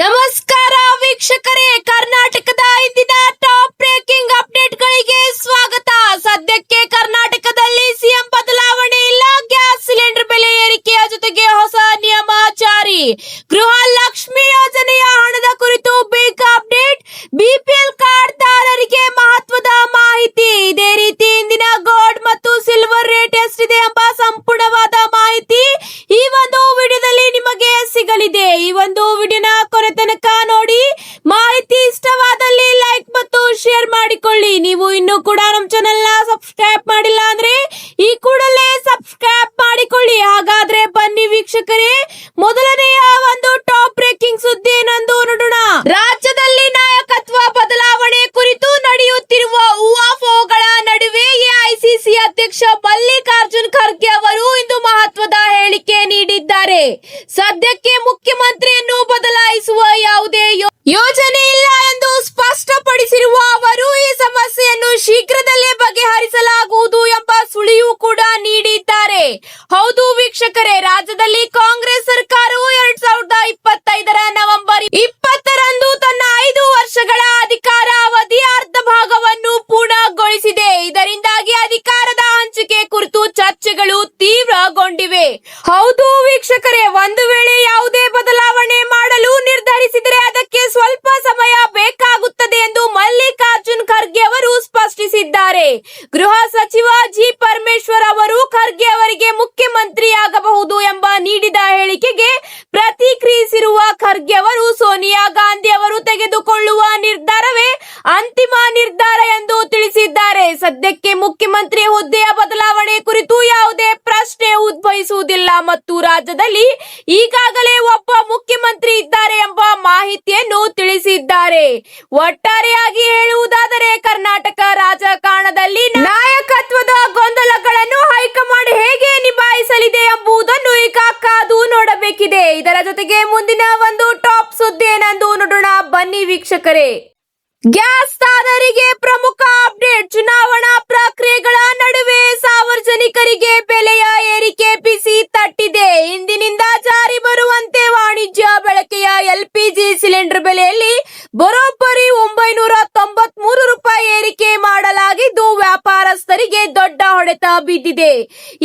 ನಮಸ್ಕಾರ ವೀಕ್ಷಕರೇ, ಕರ್ನಾಟಕದ ಇಂದಿನ ಟಾಪ್ ಬ್ರೇಕಿಂಗ್ ಅಪ್ಡೇಟ್ಗಳಿಗೆ ಸ್ವಾಗತ. ಸದ್ಯಕ್ಕೆ ಕರ್ನಾಟಕದಲ್ಲಿ ಸಿಎಂ ಬದಲಾವಣೆ ಇಲ್ಲ, ಗ್ಯಾಸ್ ಸಿಲಿಂಡರ್ ಬೆಲೆ ಏರಿಕೆಯ ಜೊತೆಗೆ ಹೊಸ ನಿಯಮ ಜಾರಿ. ಗೃಹ ಲಕ್ಷ್ಮಿ ಯೋಜನೆಯ ಹಣದ ಕುರಿತು ಬಿಗ್ ಅಪ್ಡೇಟ್. ಬಿಪಿಎಲ್ ಕಾರ್ಡ್ದಾರರಿಗೆ ಮಹತ್ವದ ಮಾಹಿತಿ. ಇದೇ ರೀತಿ ಇಂದಿನ ಗೋಲ್ಡ್ ಮತ್ತು ಸಿಲ್ವರ್ ರೇಟ್ ಎಷ್ಟಿದೆ ಎಂಬ ಸಂಪೂರ್ಣವಾದ ಮಾಹಿತಿ ಈ ಒಂದು ವಿಡಿಯೋದಲ್ಲಿ ನಿಮಗೆ ಸಿಗಲಿದೆ. ಈ ಒಂದು ವಿಡಿಯೋನ ಕೊನೆ ತನಕ ನೋಡಿ. ಮಾಹಿತಿ ಇಷ್ಟವಾದಲ್ಲಿ ಲೈಕ್ ಮತ್ತು ಶೇರ್ ಮಾಡಿಕೊಳ್ಳಿ. ನೀವು ಇನ್ನೂ ಕೂಡ ನಮ್ಮ ಚಾನೆಲ್ ನ ಸಬ್ಸ್ಕ್ರೈಬ್ ಮಾಡಿಲ್ಲ ಅಂದ್ರೆ ಈ ಕೂಡಲೇ ಸಬ್ಸ್ಕ್ರೈಬ್ ಮಾಡಿಕೊಳ್ಳಿ. ಹಾಗಾದ್ರೆ ಬನ್ನಿ ವೀಕ್ಷಕರೇ, ಮೊದಲನೆಯ ಒಂದು ಟಾಪ್ ಬ್ರೇಕಿಂಗ್ ಸುದ್ದಿ ಏನಂದು ನೋಡೋಣ. ರಾಜ್ಯದಲ್ಲಿ ನಾಯಕತ್ವ ಬದಲಾವಣೆ ಕುರಿತು ನಡೆಯುತ್ತಿರುವ ಊಹಾಪೋಹಗಳ ನಡುವೆ ಎಐಸಿಸಿ ಅಧ್ಯಕ್ಷ ಮಲ್ಲಿಕಾರ್ಜುನ್ ಖರ್ಗೆ ಅವರು ಇಂದು ಮಹತ್ವದ ಹೇಳಿಕೆ ನೀಡಿದ್ದಾರೆ. ಸದ್ಯಕ್ಕೆ ಮುಖ್ಯಮಂತ್ರಿಯನ್ನು ಬದಲಾಯಿಸುವ ಯಾವುದೇ ಯೋಜನೆ ಇಲ್ಲ ಎಂದು ಸ್ಪಷ್ಟಪಡಿಸಿರುವ ಅವರು ಈ ಸಮಸ್ಯೆಯನ್ನು ಶೀಘ್ರದಲ್ಲೇ ಬಗೆಹರಿಸಲಾಗುವುದು ಎಂಬ ಸುಳಿವು ಕೂಡ ನೀಡಿದ್ದಾರೆ. ಹೌದು ವೀಕ್ಷಕರೇ, ರಾಜ್ಯದಲ್ಲಿ ಕಾಂಗ್ರೆಸ್ ಸರ್ಕಾರವು 2025ರ ನವೆಂಬರ್ 20ರಂದು ತನ್ನ 5 ವರ್ಷಗಳ ಅಧಿಕಾರ ಅವಧಿ ಅರ್ಧ ಭಾಗವನ್ನು ಪೂರ್ಣಗೊಳಿಸಿದೆ. ಇದರಿಂದಾಗಿ ಅಧಿಕಾರದ ಹಂಚಿಕೆ ಕುರಿತು ಚರ್ಚೆಗಳು ತೀವ್ರಗೊಂಡಿವೆ. ಹೌದು ವೀಕ್ಷಕರೇ, ಒಂದು ವೇಳೆ ಯಾವುದೇ ಬದಲಾವಣೆ ಮಾಡಲು ನಿರ್ಧರಿಸಿದರೆ ಅದಕ್ಕೆ ಸ್ವಲ್ಪ ಸಮಯ ಬೇಕಾಗುತ್ತದೆ ಎಂದು ಮಲ್ಲಿಕಾರ್ಜುನ್ ಖರ್ಗೆ ಅವರು ಸ್ಪಷ್ಟಿಸಿದ್ದಾರೆ. ಗೃಹ ಸಚಿವ ಜಿ ಪರಮೇಶ್ವರ್ ಅವರು ಖರ್ಗೆ ಅವರಿಗೆ ಮುಖ್ಯಮಂತ್ರಿಯಾಗಬಹುದು ಎಂಬ ನೀಡಿದ ಹೇಳಿಕೆಗೆ ಪ್ರತಿಕ್ರಿಯಿಸಿರುವ ಖರ್ಗೆ ಅವರು ಸೋನಿಯಾ ಗಾಂಧಿ ಅವರು ತೆಗೆದುಕೊಳ್ಳುವ ನಿರ್ಧಾರವೇ ಅಂತಿಮ ನಿರ್ಧಾರ ಎಂದು ತಿಳಿಸಿದ್ದಾರೆ. ಸದ್ಯಕ್ಕೆ ಮುಖ್ಯಮಂತ್ರಿ ಹುದ್ದೆಯ ಬದಲಾವಣೆ ಕುರಿತು ಯಾವುದೇ ಪ್ರಶ್ನೆ ಉದ್ಭವಿಸುವುದಿಲ್ಲ ಮತ್ತು ರಾಜ್ಯದಲ್ಲಿ ಈಗಾಗಲೇ ಒಬ್ಬ ಮುಖ್ಯಮಂತ್ರಿ ಇದ್ದಾರೆ ಎಂಬ ಮಾಹಿತಿಯನ್ನು ತಿಳಿಸಿದ್ದಾರೆ. ಒಟ್ಟಾರೆಯಾಗಿ ಹೇಳುವುದಾದರೆ ಕರ್ನಾಟಕ ರಾಜಕಾರಣದಲ್ಲಿ ನಾಯಕತ್ವದ ಗೊಂದಲಗಳನ್ನು ಹೈಕಮಾಂಡ್ ಹೇಗೆ ನಿಭಾಯಿಸಲಿದೆ ಎಂಬುದನ್ನು ಈಗ ಕಾದು ನೋಡಬೇಕಿದೆ. ಇದರ ಜೊತೆಗೆ ಮುಂದಿನ ಒಂದು ಟಾಪ್ ಸುದ್ದಿ ಏನೆಂದು ನೋಡೋಣ ಬನ್ನಿ ವೀಕ್ಷಕರೇ. ಗ್ಯಾಸ್ ದಾರರಿಗೆ ಪ್ರಮುಖ ಅಪ್ಡೇಟ್. ಚುನಾವಣಾ ಪ್ರಕ್ರಿಯೆಗಳ ನಡುವೆ ಸಾರ್ವಜನಿಕರಿಗೆ ಬೆಲೆಯ ಏರಿಕೆ ಬಿಸಿ ತಟ್ಟಿದೆ. ಇಂದಿನಿಂದ ಜಾರಿ ಬರುವಂತೆ ವಾಣಿಜ್ಯ ಬಳಕೆಯ ಎಲ್ಪಿಜಿ ಸಿಲಿಂಡರ್ ಬೆಲೆಯಲ್ಲಿ ಬರೋಬ್ಬರಿ 993 ರೂಪಾಯಿ ಏರಿಕೆ ಮಾಡಲಾಗಿದ್ದು ವ್ಯಾಪಾರಸ್ಥರಿಗೆ ದೊಡ್ಡ ಹೊಡೆತ ಬಿದ್ದಿದೆ.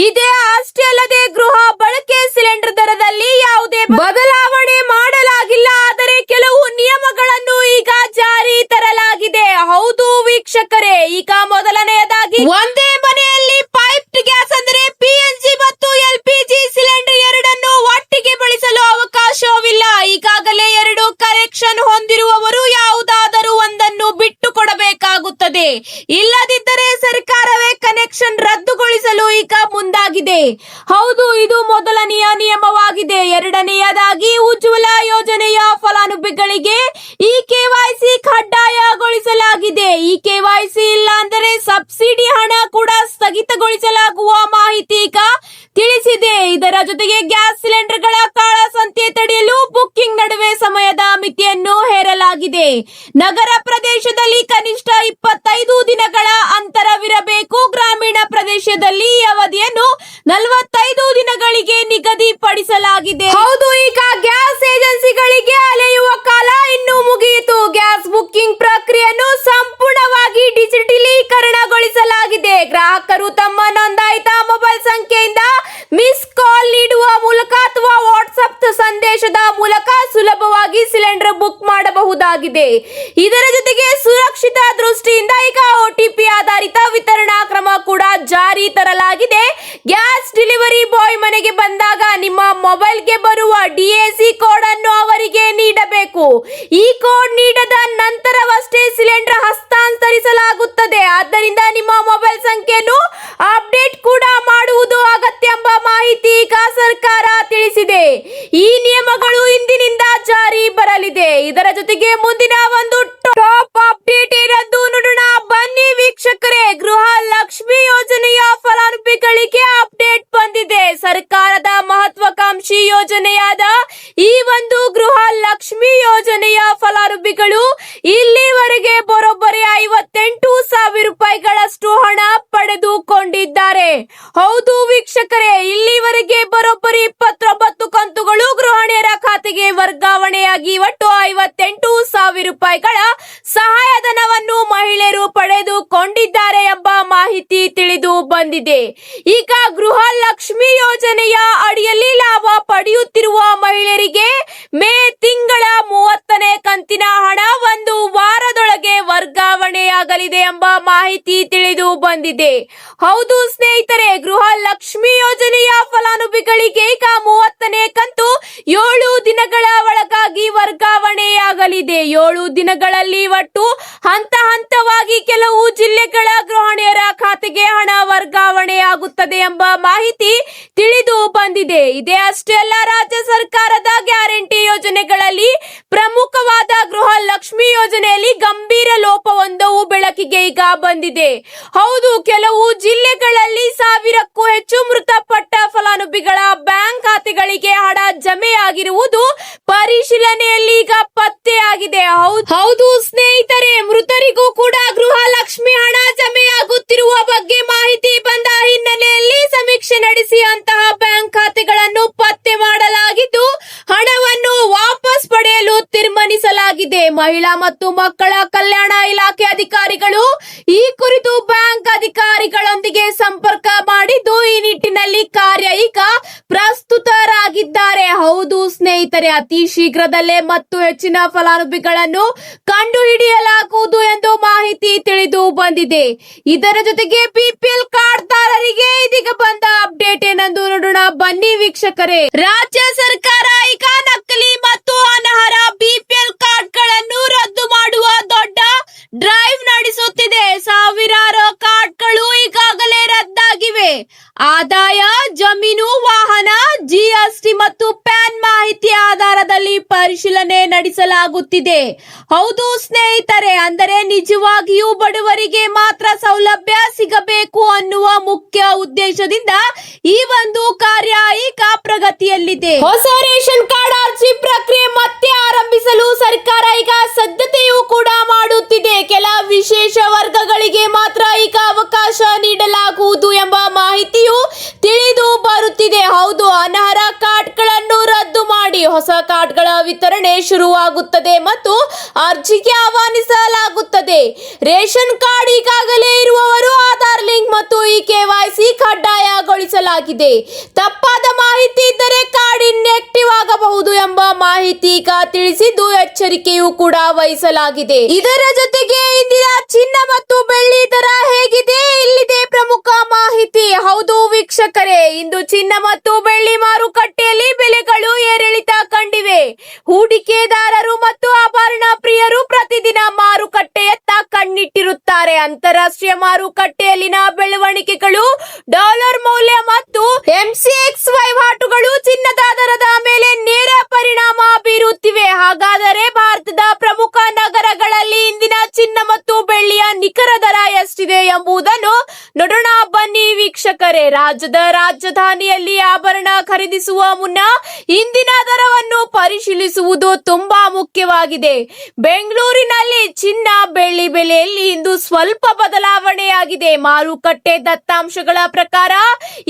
ಇದೇ ಅಷ್ಟೇ ಅಲ್ಲದೆ ಗೃಹ ಬಳಕೆ ಸಿಲಿಂಡರ್ ದರದಲ್ಲಿ ಯಾವುದೇ ಬದಲಾವಣೆ ಮಾಡಲಾಗಿಲ್ಲ, ಆದರೆ ಕೆಲವು ನಿಯಮಗಳನ್ನು ಈಗ ಜಾರಿ ತರಲಾಗಿದೆ. ಹೌದು ವೀಕ್ಷಕರೇ, ಈಗ ಮೊದಲನೆಯದಾಗಿ ಒಂದೇ ಮನೆಯಲ್ಲಿ ಪೈಪ್ಡ್ ಗ್ಯಾಸ್ ಅಂದರೆ ಪಿಎನ್ಜಿ ಮತ್ತು ಎಲ್ಪಿಜಿ ಸಿಲಿಂಡರ್ ಎರಡನ್ನು ಒಟ್ಟಿಗೆ ಬಳಸಲು ಅವಕಾಶವಿಲ್ಲ. ಈಗಾಗಲೇ 2 ಕನೆಕ್ಷನ್ ಹೊಂದಿರುವವರು ಯಾವುದಾದರೂ ಒಂದನ್ನು ಬಿಟ್ಟು ಕೊಡಬೇಕಾಗುತ್ತದೆ. ಇಲ್ಲದಿದ್ದರೆ ಸರ್ಕಾರವೇ ಕನೆಕ್ಷನ್ ರದ್ದುಗೊಳಿಸಲು ಈಗ ಮುಂದಾಗಿದೆ. ಹೌದು, ಇದು ಮೊದಲನೆಯ ನಿಯಮವಾಗಿದೆ. ಎರಡನೆಯದಾಗಿ ಉಜ್ವಲ ಯೋಜನೆಯ ಫಲಾನುಭವಿಗಳಿಗೆ ಈ ಕೆವೈಸಿ ಕಡ್ಡಾಯಗೊಳಿಸಲಾಗಿದೆ. ಈ ಕೆವೈಸಿ ಇಲ್ಲ ಅಂದರೆ ಸಬ್ಸಿಡಿ ಹಣ ಕೂಡ ಸ್ಥಗಿತಗೊಳಿಸಲಾಗುವ ಮಾಹಿತಿ ಈಗ ತಿಳಿಸಿದೆ. ಇದರ ಜೊತೆಗೆ ಗ್ಯಾಸ್ ಸಿಲಿಂಡರ್ಗಳ ಕಾಳಸಂತೆ ತಡೆಯಲು ಬುಕ್ಕಿಂಗ್ ನಡುವೆ ಸಮಯದ ಮಿತಿಯನ್ನು ಹೇರಲಾಗಿದೆ. ನಗರ ಪ್ರದೇಶದಲ್ಲಿ ಕನಿಷ್ಠ 25 ದಿನಗಳ ಅಂತರವಿರಬೇಕು. ಗ್ರಾಮೀಣ ಪ್ರದೇಶದಲ್ಲಿ ಈ ಅವಧಿಯನ್ನು 45 ದಿನಗಳಿಗೆ ನಿಗದಿಪಡಿಸಲಾಗಿದೆ. ಹೌದು, ಈಗ ಗ್ಯಾಸ್ ಏಜೆನ್ಸಿಗಳಿಗೆ ಅಲೆಯುವ ಕಾಲ ಇನ್ನು ಮುಗಿಯಿತು. ಗ್ಯಾಸ್ ಬುಕ್ಕಿಂಗ್ ಪ್ರಕ್ರಿಯೆಯನ್ನು ಸಂಪೂರ್ಣವಾಗಿ ಡಿಜಿಟಲೀಕರಣಗೊಳಿಸಲಾಗಿದೆ. ಗ್ರಾಹಕರು ತಮ್ಮ ನೋಂದಾಯಿತ ಮೊಬೈಲ್ ಸಂಖ್ಯೆಯಿಂದ ಮಿಸ್ ಕಾಲ್ ನೀಡುವ ಮೂಲಕ ಅಥವಾ ವಾಟ್ಸ್ಆಪ್ ಸಂದೇಶದ ಮೂಲಕ ಸುಲಭವಾಗಿ ಸಿಲಿಂಡರ್ ಬುಕ್ ಮಾಡಬಹುದಾಗಿದೆ. ಇದರ ಜೊತೆಗೆ ಸುರಕ್ಷಿತ ದೃಷ್ಟಿಯಿಂದ ಈಗ OTP ಆಧಾರಿತ ವಿತರಣಾ ಕ್ರಮ ಕೂಡ ಜಾರಿ ತರಲಾಗಿದೆ. ಗ್ಯಾಸ್ ಡೆಲಿವರಿ ಬಾಯ್ ಮನೆಗೆ ಬಂದಾಗ ನಿಮ್ಮ ಮೊಬೈಲ್ಗೆ ಬರುವ DAC ಕೋಡ್ ಅನ್ನು ಅವರಿಗೆ ನೀಡಬೇಕು. ಈ ಕೋಡ್ ನೀಡದ ನಂತರವಷ್ಟೇ ಸಿಲಿಂಡರ್ ಹಸ್ತಾಂತರಿಸಲಾಗುತ್ತದೆ. ಆದ್ದರಿಂದ ನಿಮ್ಮ ಮೊಬೈಲ್ ಸಂಖ್ಯೆಯನ್ನು ಅಪ್ಡೇಟ್ ಕೂಡ ಮಾಡುವುದು ಅಗತ್ಯ ಎಂಬ ಮಾಹಿತಿ ಈಗ ಸರ್ಕಾರ ತಿಳಿಸಿದೆ. ಈ ನಿಯಮಗಳು ಇಂದಿನಿಂದ ಜಾರಿ ಬರಲಿದೆ. ಇದರ ಜೊತೆಗೆ ಮುಂದಿನ ಒಂದು ಟಾಪ್ ಅಪ್ಡೇಟ್ ಏನೆಂದು ನೋಡೋಣ ಬನ್ನಿ ವೀಕ್ಷಕರೇ. ಗೃಹ ಲಕ್ಷ್ಮಿ ಯೋಜನೆಯ ಫಲಾನುಭವಿಗಳಿಗೆ ಅಪ್ಡೇಟ್ ಬಂದಿದೆ. ಸರ್ಕಾರದ ಮಹತ್ವಾಕಾಂಕ್ಷಿ ಯೋಜನೆಯಾದ ಈ ಒಂದು ಗೃಹ ಲಕ್ಷ್ಮಿ ಯೋಜನೆಯ ಫಲಾನುಭವಿ ಫಲಾನುಭವಿಗಳು ಇಲ್ಲಿವರೆಗೆ ಬರೋಬ್ಬರಿ 58,000 ರೂಪಾಯಿಗಳಷ್ಟು ಹಣ ಪಡೆದುಕೊಂಡಿದ್ದಾರೆ. ಹೌದು ವೀಕ್ಷಕರೇ, ಇಲ್ಲಿವರೆಗೆ ಬರೋಬ್ಬರಿ 29 ಕಂತುಗಳು ಗೃಹಿಣಿಯರ ಖಾತೆಗೆ ವರ್ಗಾವಣೆಯಾಗಿ ಒಟ್ಟು 58,000 ರೂಪಾಯಿಗಳ ಸಹಾಯಧನವನ್ನು ಮಹಿಳೆಯರು ಪಡೆದುಕೊಂಡಿದ್ದಾರೆ ಎಂಬ ಮಾಹಿತಿ ತಿಳಿದು ಬಂದಿದೆ. ಈಗ ಗೃಹ ಲಕ್ಷ್ಮಿ ಯೋಜನೆಯ ಅಡಿಯಲ್ಲಿ ಲಾಭ ಪಡೆಯುತ್ತಿರುವ ಮಹಿಳೆಯರಿಗೆ ಮೇ ತಿಂಗಳ 30ನೇ ಕಂತಿನ ಹಣ ಒಂದು ವಾರದೊಳಗೆ ವರ್ಗಾವಣೆಯಾಗಲಿದೆ ಎಂಬ ಮಾಹಿತಿ ತಿಳಿದು ಬಂದಿದೆ. ಹೌದು ಸ್ನೇಹಿತರೆ, ಗೃಹ ಲಕ್ಷ್ಮಿ ಯೋಜನೆಯ ಫಲಾನುಭವಿಗಳಿಗೆ ಈಗ 30ನೇ ಕಂತು 7 ದಿನಗಳ ಒಳಗಾಗಿ ವರ್ಗಾವಣೆಯಾಗಲಿದೆ. 7 ದಿನಗಳಲ್ಲಿ ಒಟ್ಟು ಹಂತವಾಗಿ ಕೆಲವು ಜಿಲ್ಲೆಗಳ ಗೃಹಿಣಿಯರ ಖಾತೆಗೆ ಹಣ ವರ್ಗಾವಣೆಯಾಗುತ್ತದೆ ಎಂಬ ಮಾಹಿತಿ ತಿಳಿದು ಬಂದಿದೆ. ಇದೇ ಅಷ್ಟೇ ಅಲ್ಲ, ರಾಜ್ಯ ಸರ್ಕಾರದ ಗ್ಯಾರಂಟಿ ಯೋಜನೆಗಳಲ್ಲಿ ಪ್ರಮುಖವಾದ ಗೃಹ ಲಕ್ಷ್ಮಿ ಯೋಜನೆಯಲ್ಲಿ ಗಂಭೀರ ಲೋಪವೊಂದವು ಬೆಳಕಿಗೆ ಈಗ ಬಂದಿದೆ. ಹೌದು, ಕೆಲವು ಜಿಲ್ಲೆಗಳಲ್ಲಿ 1000ಕ್ಕೂ ಹೆಚ್ಚು ಮೃತಪಟ್ಟ ಫಲಾನುಭವಿಗಳ ಬ್ಯಾಂಕ್ ಖಾತೆಗಳಿಗೆ ಹಣ ಜಮೆಯಾಗಿರುವುದು ಪರಿಶೀಲನೆಯಲ್ಲಿ ಈಗ ಪತ್ತೆಯಾಗಿದೆ. ಹೌದು ಸ್ನೇಹಿತರೆ, ಮೃತರಿಗೂ ಕೂಡ ಗೃಹ ಲಕ್ಷ್ಮಿ ಹಣ ಜಮೆಯಾಗುತ್ತಿರುವ ಬಗ್ಗೆ ಮಾಹಿತಿ ಬಂದ ಹಿನ್ನೆಲೆಯಲ್ಲಿ ಸಮೀಕ್ಷೆ ನಡೆಸಿ ಅಂತಹ ಬ್ಯಾಂಕ್ ಖಾತೆಗಳನ್ನು ಪತ್ತೆ ಮಾಡಲಾಗಿದ್ದು ಹಣವನ್ನು ವಾಪಸ್ ಪಡೆಯಲು ತೀರ್ಮಾನಿಸಲಾಗಿದೆ. ಮಹಿಳಾ ಮತ್ತು ಮಕ್ಕಳ ಕಲ್ಯಾಣ ಇಲಾಖೆ ಅಧಿಕಾರಿಗಳು ಈ ಕುರಿತು ಬ್ಯಾಂಕ್ ಅಧಿಕಾರಿಗಳೊಂದಿಗೆ ಸಂಪರ್ಕ ಮಾಡಿದ್ದು ಈ ನಿಟ್ಟಿನಲ್ಲಿ ಕಾರ್ಯ ಈಗ ಪ್ರಸ್ತುತರಾಗಿದ್ದಾರೆ. ಹೌದು ಸ್ನೇಹಿತರೆ, ಅತಿ ಶೀಘ್ರದಲ್ಲೇ ಮತ್ತು ಹೆಚ್ಚಿನ ಫಲಾನುಭವಿಗಳನ್ನು ಕಂಡುಹಿಡಿಯಲಾಗುವುದು ಎಂದು ಮಾಹಿತಿ ತಿಳಿದು ಬಂದಿದೆ. ಇದರ ಜೊತೆಗೆ ಬಿಪಿಎಲ್ ಕಾರ್ಡ್ದಾರರಿಗೆ ಇದೀಗ ಬಂದ ಅಪ್ಡೇಟ್ ಏನೆಂದು ನೋಡೋಣ ಬನ್ನಿ ವೀಕ್ಷಕರೇ. ರಾಜ್ಯ ಸರ್ಕಾರ ಈಗ ನಕಲಿ ಮತ್ತು ಅನರ್ಹ ಬಿಪಿಎಲ್ ಕಾರ್ಡ್ಗಳನ್ನು ರದ್ದು ಮಾಡುವ ದೊಡ್ಡ ಡ್ರೈವ್ ನಡೆಸುತ್ತಿದೆ. ಸಾವಿರಾರು ಕಾರ್ಡ್ಗಳು ಈಗಾಗಲೇ ರದ್ದಾಗಿವೆ. ಆದಾಯ, ಜಮೀನು, ವಾಹನ, ಜಿಎಸ್ಟಿ ಮತ್ತು ಪ್ಯಾನ್ ಮಾಹಿತಿ ಆಧಾರದಲ್ಲಿ ಪರಿಶೀಲನೆ ನಡೆಸಲಾಗುತ್ತಿದೆ. ಹೌದು ಸ್ನೇಹಿತರೆ, ಅಂದರೆ ನಿಜವಾಗಿಯೂ ಬಡವರಿಗೆ ಮಾತ್ರ ಸೌಲಭ್ಯ ಸಿಗಬೇಕು ಅನ್ನುವ ಮುಖ್ಯ ಉದ್ದೇಶದಿಂದ ಈ ಒಂದು ಕಾರ್ಯ ಈಗ ಪ್ರಗತಿಯಲ್ಲಿದೆ. ಹೊಸ ರೇಷನ್ ಕಾರ್ಡ್ ಅರ್ಜಿ ಪ್ರಕ್ರಿಯೆ ಮತ್ತೆ ಆರಂಭಿಸಲು ಸರ್ಕಾರ ಈಗ ಸಿದ್ಧತೆಯೂ ಕೂಡ ಮಾಡುತ್ತಿದೆ. ಕೆಲ ವಿಶೇಷ ವರ್ಗಗಳಿಗೆ ಮಾತ್ರ ಈಗ ಅವಕಾಶ ನೀಡಲಾಗುವುದು ಎಂಬ ಮಾಹಿತಿಯು ತಿಳಿದು ಬರುತ್ತಿದೆ. ಹೌದು, ಅನರ್ಹ ಕಾರ್ಡ್ಗಳನ್ನು ರದ್ದು ಮಾಡಿ ಹೊಸ ಕಾರ್ಡ್ಗಳ ವಿತರಣೆ ಶುರುವಾಗುತ್ತದೆ ಮತ್ತು ಅರ್ಜಿಗೆ ಆಹ್ವಾನಿಸಲಾಗುತ್ತದೆ. ರೇಷನ್ ಕಾರ್ಡ್ ಈಗಾಗಲೇ ಇರುವವರು ಆಧಾರ್ ಲಿಂಕ್ ಮತ್ತು ಕೆವೈಸಿ ಕಡ್ಡಾಯಗೊಳಿಸಲಾಗಿದೆ. ತಪ್ಪಾದ ಮಾಹಿತಿ ಇದ್ದರೆ ಕಾರ್ಡ್ ಇನ್ಆಕ್ಟಿವ್ ಆಗಬಹುದು ಎಂಬ ಮಾಹಿತಿ ಈಗ ತಿಳಿಸಿದ್ದು ಎಚ್ಚರಿಕೆಯೂ ಕೂಡ ವಹಿಸಲಾಗಿದೆ. ಇದರ ಜೊತೆಗೆ ಇಂದಿನ ಚಿನ್ನ ಮತ್ತು ಬೆಳ್ಳಿ ದರ ಹೇಗಿದೆ, ಇಲ್ಲಿದೆ ಪ್ರಮುಖ ಮಾಹಿತಿ. ಹೌದು ವೀಕ್ಷಕರೇ, ಇಂದು ಚಿನ್ನ ಮತ್ತು ಬೆಳ್ಳಿ ಮಾರುಕಟ್ಟೆಯಲ್ಲಿ ಬೆಲೆಗಳು ಏರಿಳಿತ ಕಂಡಿವೆ. ಹೂಡಿಕೆದಾರರು ಮತ್ತು ಆಭರಣ ಪ್ರಿಯರು ಪ್ರತಿದಿನ ಮಾರುಕಟ್ಟೆಯತ್ತ ಕಣ್ಣಿಟ್ಟಿರುತ್ತಾರೆ. ಅಂತಾರಾಷ್ಟ್ರೀಯ ಮಾರುಕಟ್ಟೆಯಲ್ಲಿನ ಬೆಳವಣಿಗೆಗಳು, ಡಾಲರ್ ಮೌಲ್ಯ ಮತ್ತು ಎಂಸಿಎಕ್ಸ್ ವಹಿವಾಟುಗಳು ಚಿನ್ನದ ದರದ ಮೇಲೆ ನೇರ ಪರಿಣಾಮ ಬೀರುತ್ತಿವೆ. ಹಾಗಾದರೆ ಭಾರತದ ಪ್ರಮುಖ ನಗರಗಳಲ್ಲಿ ಇಂದಿನ ಚಿನ್ನ ಮತ್ತು ಬೆಳ್ಳಿಯ ನಿಖರ ದರ ಎಷ್ಟಿದೆ ಎಂಬುದನ್ನು ನೋಡೋಣ ಬನ್ನಿ ವೀಕ್ಷಕರೇ. ರಾಜ್ಯದ ರಾಜಧಾನಿಯಲ್ಲಿ ಆಭರಣ ಖರೀದಿಸುವ ಮುನ್ನ ಇಂದಿನ ದರವನ್ನು ಪರಿಶೀಲಿಸುವುದು ತುಂಬಾ ಮುಖ್ಯವಾಗಿದೆ. ಬೆಂಗಳೂರಿನಲ್ಲಿ ಚಿನ್ನ ಬೆಳ್ಳಿ ಬೆಲೆಯಲ್ಲಿ ಇಂದು ಸ್ವಲ್ಪ ಬದಲಾವಣೆಯಾಗಿದೆ. ಮಾರುಕಟ್ಟೆ ದತ್ತಾಂಶಗಳ ಪ್ರಕಾರ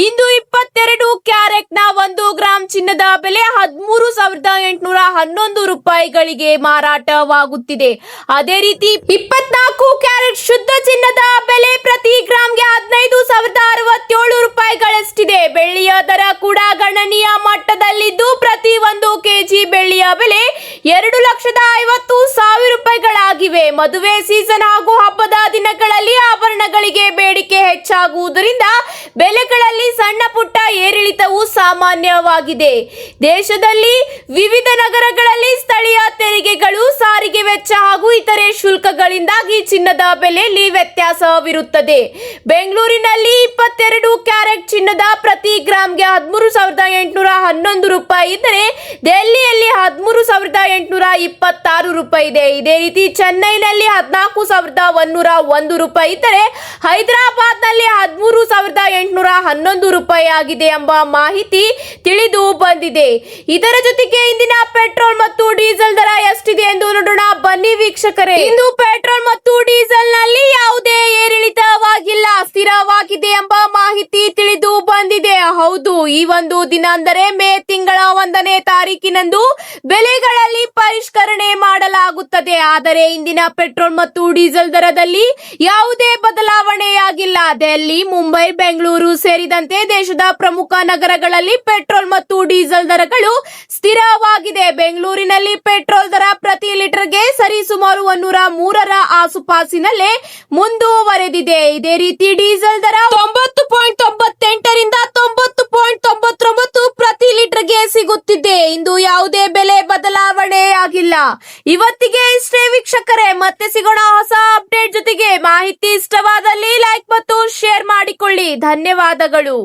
ಇಂದು 22 ಕ್ಯಾರೆಟ್ನ 1 ಗ್ರಾಂ ಚಿನ್ನದ ಬೆಲೆ 13,811 ರೂಪಾಯಿಗಳಿಗೆ ಮಾರಾಟವಾಗುತ್ತಿದೆ. ಅದೇ ರೀತಿ 24 ಕ್ಯಾರೆಟ್ ಶುದ್ಧ ಚಿನ್ನದ ಬೆಲೆ ಪ್ರತಿ ಗ್ರಾಂಗೆ 15,067 ರೂಪಾಯಿಗಳಷ್ಟಿದೆ. ಬೆಳ್ಳಿಯ ದರ ಕೂಡ ಗಣನೀಯ ಮಟ್ಟದಲ್ಲಿದ್ದು ಪ್ರತಿ 1 ಕೆಜಿ ಬೆಳ್ಳಿಯ ಬೆಲೆ 2,50,000 ರೂಪಾಯಿಗಳಾಗಿವೆ. ಮದುವೆ ಸೀಸನ್ ಹಾಗೂ ಹಬ್ಬದ ದಿನಗಳಲ್ಲಿ ಆಭರಣಗಳಿಗೆ ಬೇಡಿಕೆ ಹೆಚ್ಚಾಗುವುದರಿಂದ ಬೆಲೆಗಳಲ್ಲಿ ಸಣ್ಣ ಪುಟ್ಟ ಏರಿಳಿತವು ಸಾಮಾನ್ಯವಾಗಿದೆ. ದೇಶದಲ್ಲಿ ವಿವಿಧ ನಗರಗಳಲ್ಲಿ ಸ್ಥಳೀಯ ತೆರಿಗೆಗಳು, ಸಾರಿಗೆ ವೆಚ್ಚ ಹಾಗೂ ಇತರೆ ಶುಲ್ಕಗಳಿಂದಾಗಿ ಚಿನ್ನದ ಬೆಲೆಯಲ್ಲಿ ವ್ಯತ್ಯಾಸವಿರುತ್ತದೆ. ಬೆಂಗಳೂರಿನಲ್ಲಿ 22 ಕ್ಯಾರೆಟ್ ಚಿನ್ನದ ಪ್ರತಿ ಗ್ರಾಂಗೆ 13,811 ರೂಪಾಯಿ ಇದ್ದರೆ ದೆಹಲಿಯಲ್ಲಿ 13,826 ರೂಪಾಯಿ ಇದೆ. ಇದೇ ರೀತಿ ಚೆನ್ನೈನಲ್ಲಿ 14,101 ರೂಪಾಯಿ ಇದ್ದರೆ ಹೈದರಾಬಾದ್ನಲ್ಲಿ 13,811 ರೂಪಾಯಿ ಆಗಿದೆ ಎಂಬ ಮಾಹಿತಿ ತಿಳಿದು ಬಂದಿದೆ. ಇದರ ಜೊತೆಗೆ ಇಂದಿನ ಪೆಟ್ರೋಲ್ ಮತ್ತು ಡೀಸೆಲ್ ದರ ಎಷ್ಟಿದೆ ಎಂದು ನೋಡೋಣ ಬನ್ನಿ ವೀಕ್ಷಕರೇ, ಇಂದು ಪೆಟ್ರೋಲ್ ಮತ್ತು ಡೀಸೆಲ್ ನಲ್ಲಿ ಯಾವುದೇ ಏರಿಳಿತವಾಗಿಲ್ಲ, ಸ್ಥಿರವಾಗಿದೆ ಎಂಬ ಮಾಹಿತಿ ತಿಳಿದು ಬಂದಿದೆ. ಹೌದು, ಈ ಒಂದು ದಿನ ಅಂದರೆ ಮೇ ತಿಂಗಳ 1ನೇ ತಾರೀಕಿನಂದು ಬೆಲೆಗಳಲ್ಲಿ ಪರಿಷ್ಕರಣೆ ಮಾಡಲಾಗುತ್ತದೆ. ಆದರೆ ಇಂದಿನ ಪೆಟ್ರೋಲ್ ಮತ್ತು ಡೀಸೆಲ್ ದರದಲ್ಲಿ ಯಾವುದೇ ಬದಲಾವಣೆಯಾಗಿಲ್ಲ. ದೆಹಲಿ, ಮುಂಬೈ, ಬೆಂಗಳೂರು ಸೇರಿದಂತೆ ದೇಶದ ಪ್ರಮುಖ ನಗರಗಳಲ್ಲಿ ಪೆಟ್ರೋಲ್ ಮತ್ತು ಡೀಸೆಲ್ ದರಗಳು ಸ್ಥಿರವಾಗಿದೆ. ಬೆಂಗಳೂರಿನಲ್ಲಿ ಪೆಟ್ರೋಲ್ ದರ ಪ್ರತಿ ಲೀಟರ್ಗೆ ಸರಿಸುಮಾರು 103ರ ಆಸುಪಾಸಿನಲ್ಲೇ ಮುಂದುವರೆದಿದೆ. ಇದೇ ರೀತಿ ಡೀಸೆಲ್ ದರ 90.98 ರಿಂದ 90.99 ಪ್ರತಿ ಲೀಟರ್ಗೆ ಸಿಗುತ್ತಿದೆ. ಇಂದು ಯಾವುದೇ ಬೆಲೆ ಬದಲಾವಣೆಯಾಗಿಲ್ಲ. ಇವತ್ತಿಗೆ ಇಷ್ಟೇ ವೀಕ್ಷಕರೇ, ಮತ್ತೆ ಸಿಗೋಣ ಹೊಸ ಅಪ್ಡೇಟ್ ಜೊತೆಗೆ. ಮಾಹಿತಿ ಇಷ್ಟವಾದಲ್ಲಿ ಲೈಕ್ ಮತ್ತು ಶೇರ್ ಮಾಡಿಕೊಳ್ಳಿ. ಧನ್ಯವಾದಗಳು.